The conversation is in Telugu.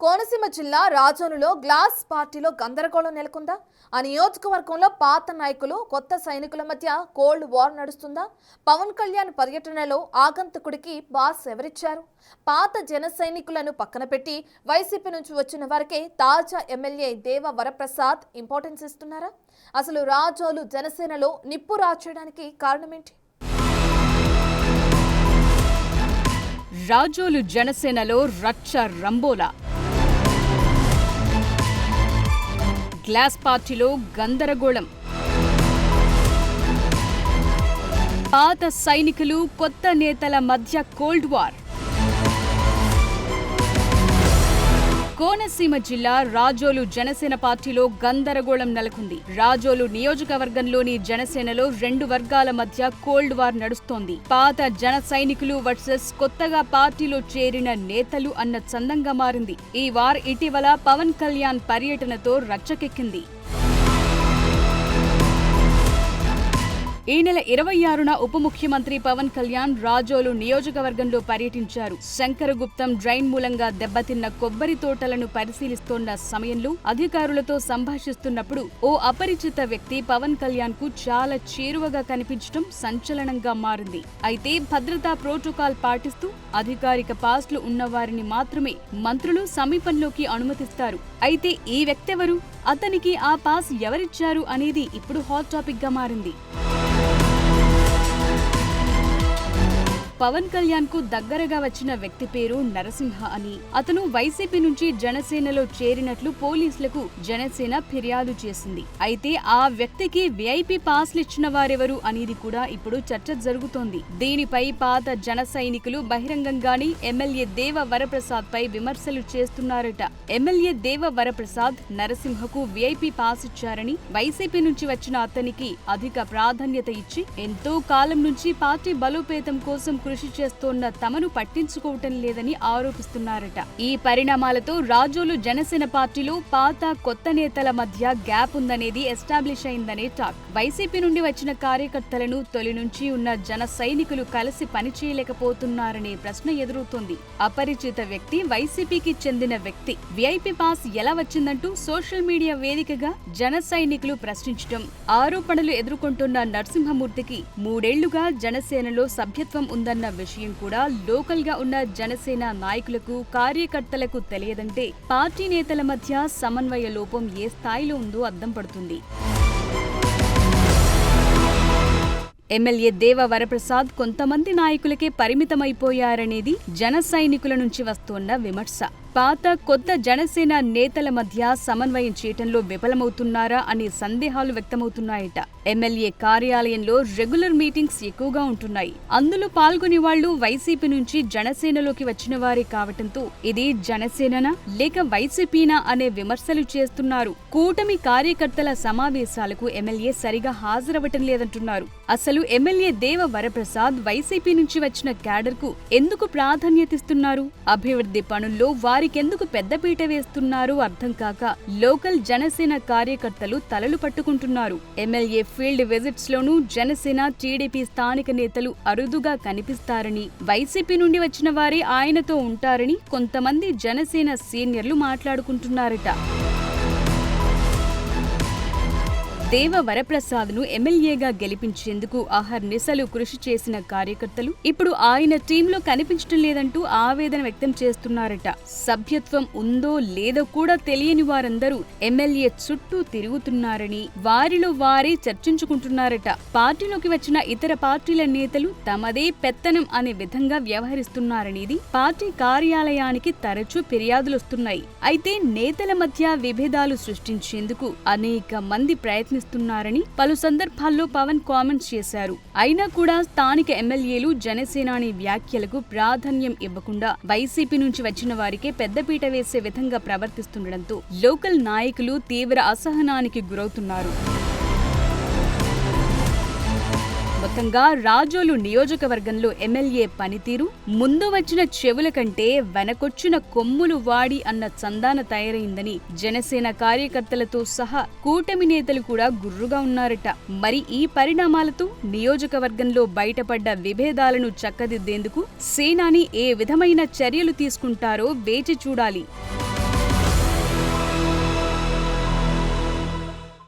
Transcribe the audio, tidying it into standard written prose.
కోనసీమ జిల్లా రాజోలులో గ్లాస్ పార్టీలో గందరగోళం నెలకొందా? ఆ నియోజకవర్గంలో పాత నాయకులు కొత్త సైనికుల మధ్య కోల్డ్ వార్ నడుస్తుందా? పవన్ కళ్యాణ్ పర్యటనలో ఆగంతకుడికి బాస్ ఎవరిచ్చారు? పాత జన సైనికులను పక్కన పెట్టి వైసీపీ నుంచి వచ్చిన వారికే తాజా ఎమ్మెల్యే దేవ వరప్రసాద్ ఇంపార్టెన్స్ ఇస్తున్నారా? అసలు రాజోలు జనసేనలో నిప్పు రాచేయడానికి కారణమేంటి? రాజోలు జనసేనలో రచ్చ రంబోలా. గ్లాస్ పార్టీలో గందరగోళం. పాత సైనికులు కొత్త నేతల మధ్య కోల్డ్ వార్. కోనసీమ జిల్లా రాజోలు జనసేన పార్టీలో గందరగోళం నెలకొంది. రాజోలు నియోజకవర్గంలోని జనసేనలో రెండు వర్గాల మధ్య కోల్డ్ వార్ నడుస్తోంది. పాత జన సైనికులు వర్సెస్ కొత్తగా పార్టీలో చేరిన నేతలు అన్న చందంగా మారింది. ఈ వార్ ఇటీవల పవన్ కళ్యాణ్ పర్యటనతో రచ్చకెక్కింది. ఈ నెల 26న ఉప ముఖ్యమంత్రి పవన్ కళ్యాణ్ రాజోలు నియోజకవర్గంలో పర్యటించారు. శంకరగుప్తం డ్రైన్ మూలంగా దెబ్బతిన్న కొబ్బరి తోటలను పరిశీలిస్తోన్న సమయంలో అధికారులతో సంభాషిస్తున్నప్పుడు ఓ అపరిచిత వ్యక్తి పవన్ కళ్యాణ్ కు చాలా చేరువగా కనిపించడం సంచలనంగా మారింది. అయితే భద్రతా ప్రోటోకాల్ పాటిస్తూ అధికారిక పాస్లు ఉన్నవారిని మాత్రమే మంత్రులు సమీపంలోకి అనుమతిస్తారు. అయితే ఈ వ్యక్తెవరు, అతనికి ఆ పాస్ ఎవరిచ్చారు అనేది ఇప్పుడు హాట్ టాపిక్ గా మారింది. పవన్ కళ్యాణ్ కు దగ్గరగా వచ్చిన వ్యక్తి పేరు నరసింహ అని. అతను వైసీపీ నుంచి జనసేనలో చేరినట్లు పోలీసులకు జనసేన ఫిర్యాదు చేసింది. అయితే ఆ వ్యక్తికి విఐపీ పాస్లు ఇచ్చిన వారెవరు అనేది కూడా ఇప్పుడు చర్చ జరుగుతోంది. దీనిపై పాత జన సైనికులు బహిరంగంగానే ఎమ్మెల్యే దేవ వరప్రసాద్ పై విమర్శలు చేస్తున్నారట. ఎమ్మెల్యే దేవ వరప్రసాద్ నరసింహకు విఐపీ పాస్ ఇచ్చారని, వైసీపీ నుంచి వచ్చిన అతనికి అధిక ప్రాధాన్యత ఇచ్చి ఎంతో కాలం నుంచి పార్టీ బలోపేతం కోసం కృషి చేస్తోన్న తమను పట్టించుకోవటం లేదని ఆరోపిస్తున్నారట. ఈ పరిణామాలతో రాజోలు జనసేన పార్టీలో పాత కొత్త నేతల మధ్య గ్యాప్ ఉందనేది ఎస్టాబ్లిష్ అయిందనే టాక్. వైసీపీ నుండి వచ్చిన కార్యకర్తలను తొలి నుంచి ఉన్న జన సైనికులు కలిసి పనిచేయలేకపోతున్నారనే ప్రశ్న ఎదురవుతోంది. అపరిచిత వ్యక్తి, వైసీపీకి చెందిన వ్యక్తి విఐపీ పాస్ ఎలా వచ్చిందంటూ సోషల్ మీడియా వేదికగా జన సైనికులు ప్రశ్నించడం, ఆరోపణలు ఎదుర్కొంటున్న నరసింహమూర్తికి 3 ఏళ్లుగా జనసేనలో సభ్యత్వం ఉందన్న విషయం కూడా లోకల్ గా ఉన్న జనసేన నాయకులకు, కార్యకర్తలకు తెలియదంటే పార్టీ నేతల మధ్య సమన్వయ లోపం ఏ స్థాయిలో ఉందో అద్దం పడుతుంది. ఎమ్మెల్యే దేవ వరప్రసాద్ కొంతమంది నాయకులకే పరిమితమైపోయారనేది జన సైనికుల నుంచి వస్తోన్న విమర్శ. పాత కొత్త జనసేన నేతల మధ్య సమన్వయం చేయటంలో విఫలమవుతున్నారా అనే సందేహాలు వ్యక్తమవుతున్నాయట. ఎమ్మెల్యే కార్యాలయంలో రెగ్యులర్ మీటింగ్స్ ఎక్కువగా ఉంటున్నాయి. అందులో పాల్గొనే వాళ్లు వైసీపీ నుంచి జనసేనలోకి వచ్చిన వారే కావటంతో ఇది జనసేననా లేక వైసీపీనా అనే విమర్శలు చేస్తున్నారు. కూటమి కార్యకర్తల సమావేశాలకు ఎమ్మెల్యే సరిగా హాజరవ్వటం లేదంటున్నారు. అసలు ఎమ్మెల్యే దేవ వరప్రసాద్ వైసీపీ నుంచి వచ్చిన క్యాడర్ కు ఎందుకు ప్రాధాన్యతిస్తున్నారు? అభివృద్ధి పనుల్లో వారికెందుకు పెద్దపీట వేస్తున్నారో అర్థం కాక లోకల్ జనసేన కార్యకర్తలు తలలు పట్టుకుంటున్నారు. ఎమ్మెల్యే ఫీల్డ్ విజిట్స్ లోనూ జనసేన, టీడీపీ స్థానిక నేతలు అరుదుగా కనిపిస్తారని, వైసీపీ నుండి వచ్చిన వారే ఆయనతో ఉంటారని కొంతమంది జనసేన సీనియర్లు మాట్లాడుకుంటున్నారట. దేవ వరప్రసాద్ను ఎమ్మెల్యేగా గెలిపించేందుకు అహర్నిశలు కృషి చేసిన కార్యకర్తలు ఇప్పుడు ఆయన టీంలో కనిపించడం లేదంటూ ఆవేదన వ్యక్తం చేస్తున్నారట. సభ్యత్వం ఉందో లేదో కూడా తెలియని వారందరూ ఎమ్మెల్యే చుట్టూ తిరుగుతున్నారని, వారిలో వారే చర్చించుకుంటున్నారట. పార్టీలోకి వచ్చిన ఇతర పార్టీల నేతలు తమదే పెత్తనం అనే విధంగా వ్యవహరిస్తున్నారనేది పార్టీ కార్యాలయానికి తరచూ ఫిర్యాదులొస్తున్నాయి. అయితే నేతల మధ్య విభేదాలు సృష్టించేందుకు అనేక మంది ప్రయత్నిస్తున్నారని పలు సందర్భాల్లో పవన్ కామెంట్స్ చేశారు. అయినా కూడా స్థానిక ఎమ్మెల్యేలు జనసేనాని వ్యాఖ్యలకు ప్రాధాన్యం ఇవ్వకుండా వైసీపీ నుంచి వచ్చిన వారికే పెద్దపీట వేసే విధంగా ప్రవర్తిస్తుండటంతో లోకల్ నాయకులు తీవ్ర అసహనానికి గురవుతున్నారు. మొత్తంగా రాజోలు నియోజకవర్గంలో ఎమ్మెల్యే పనితీరు ముందు వచ్చిన చెవుల కంటే వెనకొచ్చిన కొమ్ములు వాడి అన్న చందాన తయారైందని జనసేన కార్యకర్తలతో సహా కూటమి నేతలు కూడా గుర్రుగా ఉన్నారట. మరి ఈ పరిణామాలతో నియోజకవర్గంలో బయటపడ్డ విభేదాలను చక్కదిద్దేందుకు సేనాని ఏ విధమైన చర్యలు తీసుకుంటారో వేచి చూడాలి.